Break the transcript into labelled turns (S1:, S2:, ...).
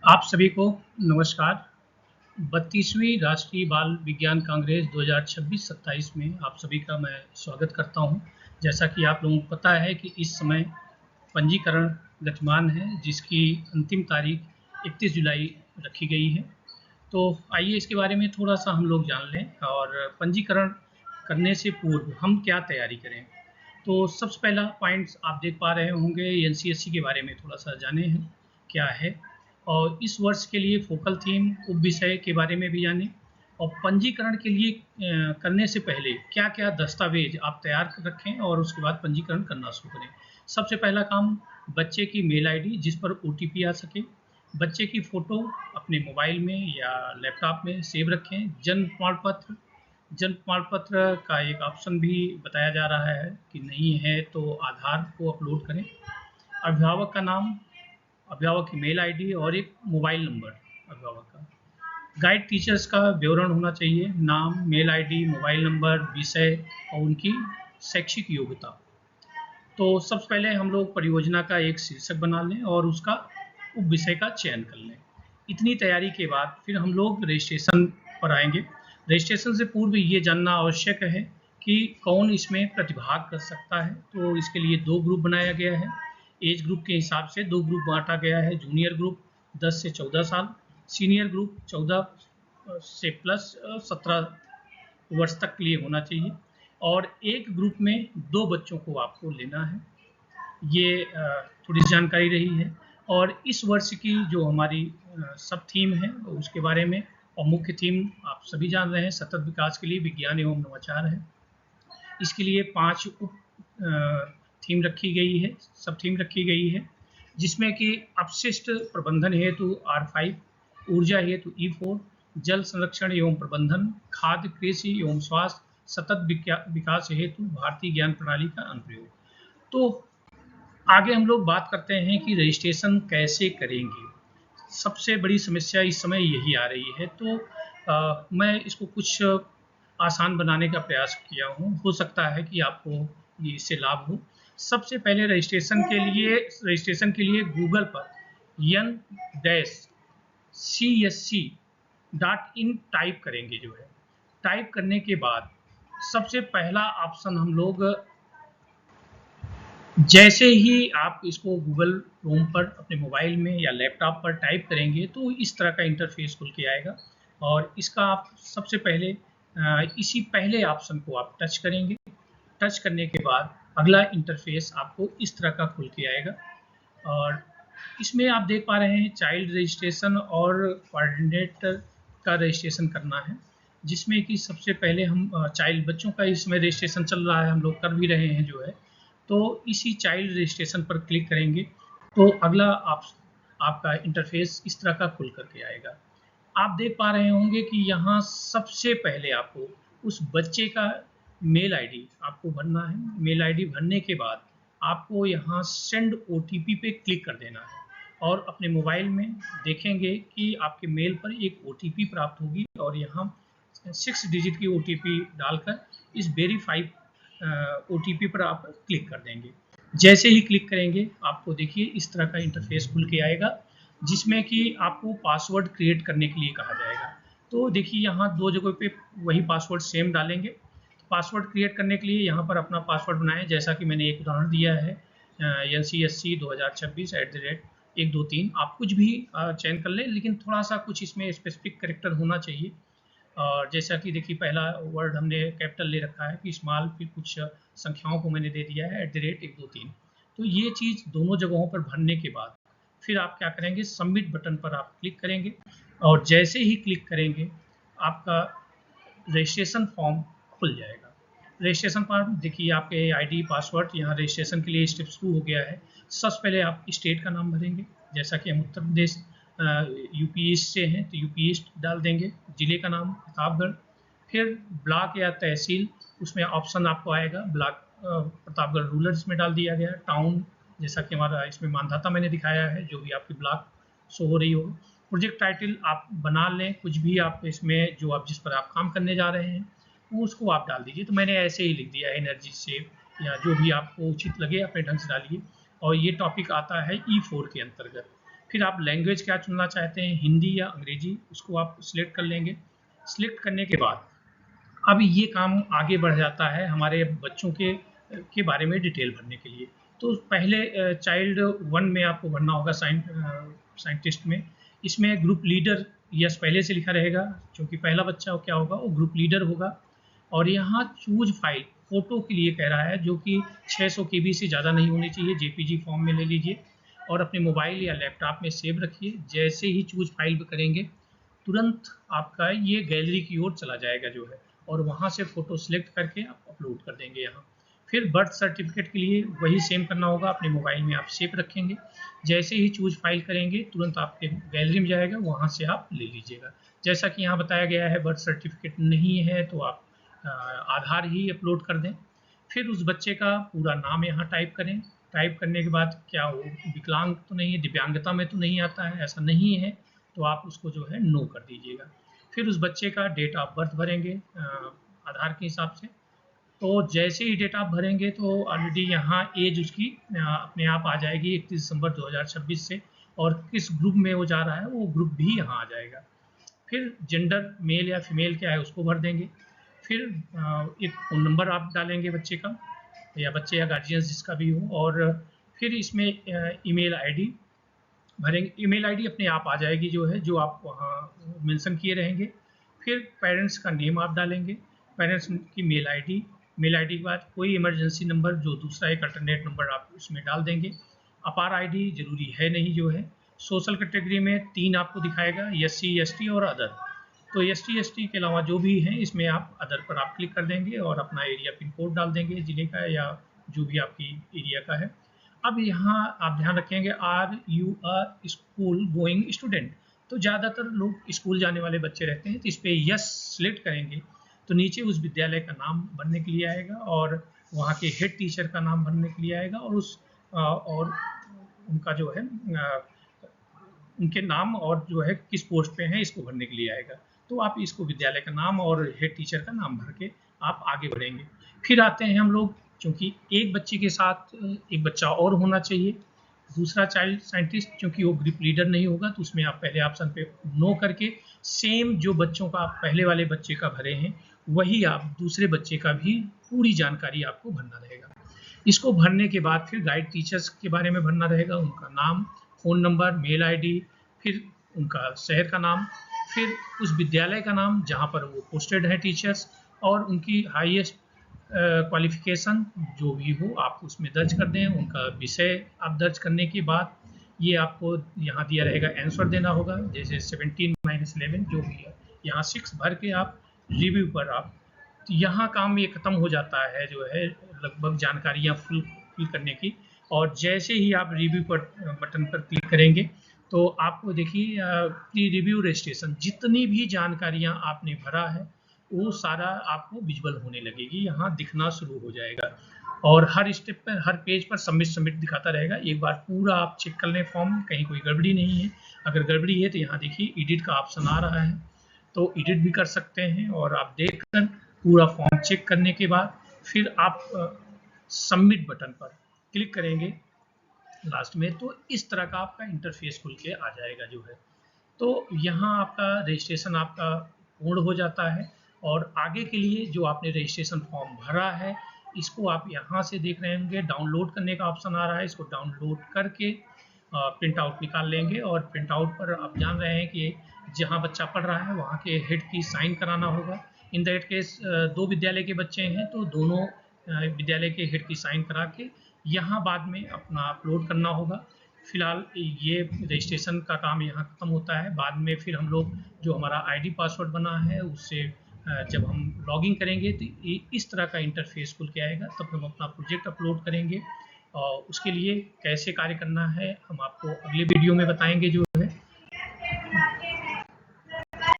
S1: आप सभी को नमस्कार। 32वीं राष्ट्रीय बाल विज्ञान कांग्रेस 2026-27 में आप सभी का मैं स्वागत करता हूं। जैसा कि आप लोगों को पता है कि इस समय पंजीकरण गतिमान है, जिसकी अंतिम तारीख 31 जुलाई रखी गई है। तो आइए इसके बारे में थोड़ा सा हम लोग जान लें और पंजीकरण करने से पूर्व हम क्या तैयारी करें। तो सबसे पहला पॉइंट्स आप देख पा रहे होंगे, एनसीएससी के बारे में थोड़ा सा जाने हैं क्या है, और इस वर्ष के लिए फोकल थीम उप विषय के बारे में भी जानें, और पंजीकरण के लिए करने से पहले क्या क्या दस्तावेज आप तैयार रखें और उसके बाद पंजीकरण करना शुरू करें। सबसे पहला काम, बच्चे की मेल आईडी जिस पर ओटीपी आ सके, बच्चे की फ़ोटो अपने मोबाइल में या लैपटॉप में सेव रखें, जन्म प्रमाण पत्र का एक ऑप्शन भी बताया जा रहा है कि नहीं है तो आधार को अपलोड करें, अभिभावक का नाम, अभिभावक की मेल आईडी और एक मोबाइल नंबर अभिभावक का, गाइड टीचर्स का विवरण होना चाहिए, नाम, मेल आईडी, मोबाइल नंबर, विषय और उनकी शैक्षिक योग्यता। तो सबसे पहले हम लोग परियोजना का एक शीर्षक बना लें और उसका उप विषय का चयन कर लें। इतनी तैयारी के बाद फिर हम लोग रजिस्ट्रेशन पर आएंगे। रजिस्ट्रेशन से पूर्व ये जानना आवश्यक है कि कौन इसमें प्रतिभाग कर सकता है। तो इसके लिए दो ग्रुप बनाया गया है। एज ग्रुप के हिसाब से दो ग्रुप बांटा गया है। जूनियर ग्रुप 10 से 14 साल, सीनियर ग्रुप 14 से प्लस 17 वर्ष तक के लिए होना चाहिए, और एक ग्रुप में दो बच्चों को आपको लेना है। ये थोड़ी जानकारी रही है। और इस वर्ष की जो हमारी सब थीम है उसके बारे में, और मुख्य थीम आप सभी जान रहे हैं, सतत विकास के लिए विज्ञान एवं नवाचार है। इसके लिए 5 उप थीम रखी गई है, सब थीम रखी गई है, जिसमें कि अपशिष्ट प्रबंधन हेतु R5, ऊर्जा हेतु E4, जल संरक्षण एवं प्रबंधन, खाद्य, कृषि एवं स्वास्थ्य, सतत विकास हेतु भारतीय ज्ञान प्रणाली का अनुप्रयोग। तो आगे हम लोग बात करते हैं कि रजिस्ट्रेशन कैसे करेंगे। सबसे बड़ी समस्या इस समय यही आ रही है। तो मैं इसको कुछ आसान बनाने का प्रयास किया हूँ, हो सकता है कि आपको ये इससे लाभ हो। सबसे पहले रजिस्ट्रेशन के लिए गूगल पर n-csc.in टाइप करेंगे। जो है टाइप करने के बाद सबसे पहला ऑप्शन हम लोग, जैसे ही आप इसको गूगल क्रोम पर अपने मोबाइल में या लैपटॉप पर टाइप करेंगे तो इस तरह का इंटरफेस खुल के आएगा, और इसका आप सबसे पहले इसी पहले ऑप्शन को आप टच करेंगे। टच करने के बाद अगला इंटरफेस आपको इस तरह का खुल के आएगा, और इसमें आप देख पा रहे हैं चाइल्ड रजिस्ट्रेशन और कोऑर्डिनेटर का रजिस्ट्रेशन करना है, जिसमें कि सबसे पहले हम चाइल्ड बच्चों का इसमें रजिस्ट्रेशन चल रहा है, हम लोग कर भी रहे हैं जो है। तो इसी चाइल्ड रजिस्ट्रेशन पर क्लिक करेंगे तो अगला आपका इंटरफेस इस तरह का खुल करके आएगा। आप देख पा रहे होंगे कि यहाँ सबसे पहले आपको उस बच्चे का मेल आईडी आपको भरना है। मेल आईडी भरने के बाद आपको यहाँ सेंड ओटीपी पे क्लिक कर देना है, और अपने मोबाइल में देखेंगे कि आपके मेल पर एक ओटीपी प्राप्त होगी, और यहाँ 6 डिजिट की ओटीपी डालकर इस वेरीफाई ओटीपी पर आप क्लिक कर देंगे। जैसे ही क्लिक करेंगे आपको देखिए इस तरह का इंटरफेस खुल के आएगा, जिसमें कि आपको पासवर्ड क्रिएट करने के लिए कहा जाएगा। तो देखिए यहाँ दो जगह पे वही पासवर्ड सेम डालेंगे। पासवर्ड क्रिएट करने के लिए यहाँ पर अपना पासवर्ड बनाएं, जैसा कि मैंने एक उदाहरण दिया है, NCSC 2026 @ 123। आप कुछ भी चयन कर लें, लेकिन थोड़ा सा कुछ इसमें स्पेसिफिक कैरेक्टर होना चाहिए। और जैसा कि देखिए पहला वर्ड हमने कैपिटल ले रखा है कि स्मॉल, फिर कुछ संख्याओं को मैंने दे दिया है @123। तो ये चीज़ दोनों जगहों पर भरने के बाद फिर आप क्या करेंगे, सबमिट बटन पर आप क्लिक करेंगे, और जैसे ही क्लिक करेंगे आपका रजिस्ट्रेशन फॉर्म खुल जाएगा। रजिस्ट्रेशन फॉर्म देखिए आपके आईडी पासवर्ड, यहाँ रजिस्ट्रेशन के लिए स्टेप शुरू हो गया है। सबसे पहले आप स्टेट का नाम भरेंगे, जैसा कि हम उत्तर प्रदेश यूपी ईस्ट से हैं तो यूपी ईस्ट डाल देंगे। जिले का नाम प्रतापगढ़, फिर ब्लॉक या तहसील, उसमें ऑप्शन आपको आएगा, ब्लॉक प्रतापगढ़ रूरल इसमें डाल दिया गया। टाउन, जैसा कि हमारा इसमें मानधाता मैंने दिखाया है, जो भी आपकी ब्लॉक शो हो रही हो। प्रोजेक्ट टाइटल आप बना लें, कुछ भी आप इसमें जो आप जिस पर आप काम करने जा रहे हैं वो उसको आप डाल दीजिए। तो मैंने ऐसे ही लिख दिया है एनर्जी सेव, या जो भी आपको उचित लगे अपने ढंग से डालिए। और ये टॉपिक आता है E4 के अंतर्गत। फिर आप लैंग्वेज क्या चुनना चाहते हैं, हिंदी या अंग्रेजी, उसको आप सिलेक्ट कर लेंगे। सिलेक्ट करने के बाद अब ये काम आगे बढ़ जाता है हमारे बच्चों के बारे में डिटेल भरने के लिए। तो पहले चाइल्ड 1 में आपको भरना होगा साइंटिस्ट में। इसमें ग्रुप लीडर यस पहले से लिखा रहेगा, क्योंकि पहला बच्चा क्या होगा वो ग्रुप लीडर होगा। और यहाँ चूज फाइल फोटो के लिए कह रहा है, जो कि 600 KB से ज़्यादा नहीं होनी चाहिए, JPG फॉर्म में ले लीजिए और अपने मोबाइल या लैपटॉप में सेव रखिए। जैसे ही चूज फाइल करेंगे तुरंत आपका ये गैलरी की ओर चला जाएगा जो है, और वहाँ से फ़ोटो सिलेक्ट करके आप अपलोड कर देंगे यहाँ। फिर बर्थ सर्टिफिकेट के लिए वही सेम करना होगा, अपने मोबाइल में आप सेव रखेंगे। जैसे ही चूज फाइल करेंगे तुरंत आपके गैलरी में जाएगा, वहाँ से आप ले लीजिएगा। जैसा कि यहाँ बताया गया है बर्थ सर्टिफिकेट नहीं है तो आप आधार ही अपलोड कर दें। फिर उस बच्चे का पूरा नाम यहाँ टाइप करें। टाइप करने के बाद क्या हो, विकलांग तो नहीं है, दिव्यांगता में तो नहीं आता है, ऐसा नहीं है, तो आप उसको जो है नो कर दीजिएगा। फिर उस बच्चे का डेट ऑफ बर्थ भरेंगे आधार के हिसाब से। तो जैसे ही डेट ऑफ भरेंगे तो ऑलरेडी यहाँ एज उसकी अपने आप आ जाएगी 31 दिसंबर 2026 से, और किस ग्रुप में वो जा रहा है वो ग्रुप भी यहाँ आ जाएगा। फिर जेंडर मेल या फीमेल क्या है उसको भर देंगे। फिर एक फ़ोन नंबर आप डालेंगे बच्चे का, या बच्चे या गार्जियंस जिसका भी हो, और फिर इसमें ईमेल आईडी भरेंगे। ईमेल आईडी अपने आप आ जाएगी जो है, जो आप वहाँ मेंशन किए रहेंगे। फिर पेरेंट्स का नेम आप डालेंगे, पेरेंट्स की मेल आईडी, मेल आईडी के बाद कोई इमरजेंसी नंबर जो दूसरा एक अल्टरनेट नंबर आप उसमें डाल देंगे। अपार आईडी जरूरी है नहीं जो है। सोशल कैटेगरी में 3 आपको दिखाएगा, SC ST और अदर। तो SC ST के अलावा जो भी हैं इसमें आप अदर पर आप क्लिक कर देंगे और अपना एरिया पिन कोड डाल देंगे जिले का या जो भी आपकी एरिया का है। अब यहाँ आप ध्यान रखेंगे are you a school going student, तो ज़्यादातर लोग स्कूल जाने वाले बच्चे रहते हैं, तो इस पर यस सिलेक्ट करेंगे तो नीचे उस विद्यालय का नाम भरने के लिए आएगा और वहाँ के हेड टीचर का नाम भरने के लिए आएगा, और उनका जो है उनके नाम और जो है किस पोस्ट पे हैं इसको भरने के लिए आएगा। तो आप इसको विद्यालय का नाम और हेड टीचर का नाम भर के आप आगे बढ़ेंगे। फिर आते हैं हम लोग, क्योंकि एक बच्चे के साथ एक बच्चा और होना चाहिए, दूसरा चाइल्ड साइंटिस्ट, क्योंकि वो ग्रुप लीडर नहीं होगा, तो उसमें आप पहले ऑप्शन पे नो करके सेम जो बच्चों का आप पहले वाले बच्चे का भरे हैं वही आप दूसरे बच्चे का भी पूरी जानकारी आपको भरना रहेगा। इसको भरने के बाद फिर गाइड टीचर्स के बारे में भरना रहेगा, उनका नाम, फ़ोन नंबर, मेल आईडी, फिर उनका शहर का नाम, फिर उस विद्यालय का नाम जहाँ पर वो पोस्टेड है टीचर्स, और उनकी हाईएस्ट क्वालिफिकेशन जो भी हो आप उसमें दर्ज कर दें। उनका विषय आप दर्ज करने के बाद ये आपको यहाँ दिया रहेगा आंसर देना होगा, जैसे 17 - 11 जो भी है, यहाँ 6 भर के आप रिव्यू पर आप, तो यहाँ काम ये ख़त्म हो जाता है जो है लगभग जानकारियाँ फिल करने की। और जैसे ही आप रिव्यू पर बटन पर क्लिक करेंगे तो आपको देखिए प्री रिव्यू रजिस्ट्रेशन जितनी भी जानकारियाँ आपने भरा है वो सारा आपको विजुअल होने लगेगी, यहाँ दिखना शुरू हो जाएगा, और हर स्टेप पर हर पेज पर सबमिट दिखाता रहेगा। एक बार पूरा आप चेक कर लें फॉर्म, कहीं कोई गड़बड़ी नहीं है। अगर गड़बड़ी है तो यहाँ देखिए एडिट का ऑप्शन आ रहा है, तो एडिट भी कर सकते हैं। और आप देख कर पूरा फॉर्म चेक करने के बाद फिर आप सबमिट बटन पर क्लिक करेंगे लास्ट में, तो इस तरह का आपका इंटरफेस खुल के आ जाएगा जो है। तो यहाँ आपका रजिस्ट्रेशन आपका पूर्ण हो जाता है, और आगे के लिए जो आपने रजिस्ट्रेशन फॉर्म भरा है इसको आप यहाँ से देख रहे होंगे डाउनलोड करने का ऑप्शन आ रहा है, इसको डाउनलोड करके प्रिंट आउट निकाल लेंगे। और प्रिंट आउट पर आप जान रहे हैं कि जहाँ बच्चा पढ़ रहा है वहाँ के हेड की साइन कराना होगा। इन दैट केस 2 विद्यालय के बच्चे हैं तो दोनों विद्यालय के हेड की साइन करा के यहाँ बाद में अपना अपलोड करना होगा। फिलहाल ये रजिस्ट्रेशन का काम यहाँ ख़त्म होता है। बाद में फिर हम लोग जो हमारा आईडी पासवर्ड बना है उससे जब हम लॉगिन करेंगे तो इस तरह का इंटरफेस खुल के आएगा, तब हम अपना प्रोजेक्ट अपलोड करेंगे। और उसके लिए कैसे कार्य करना है हम आपको अगले वीडियो में बताएंगे जो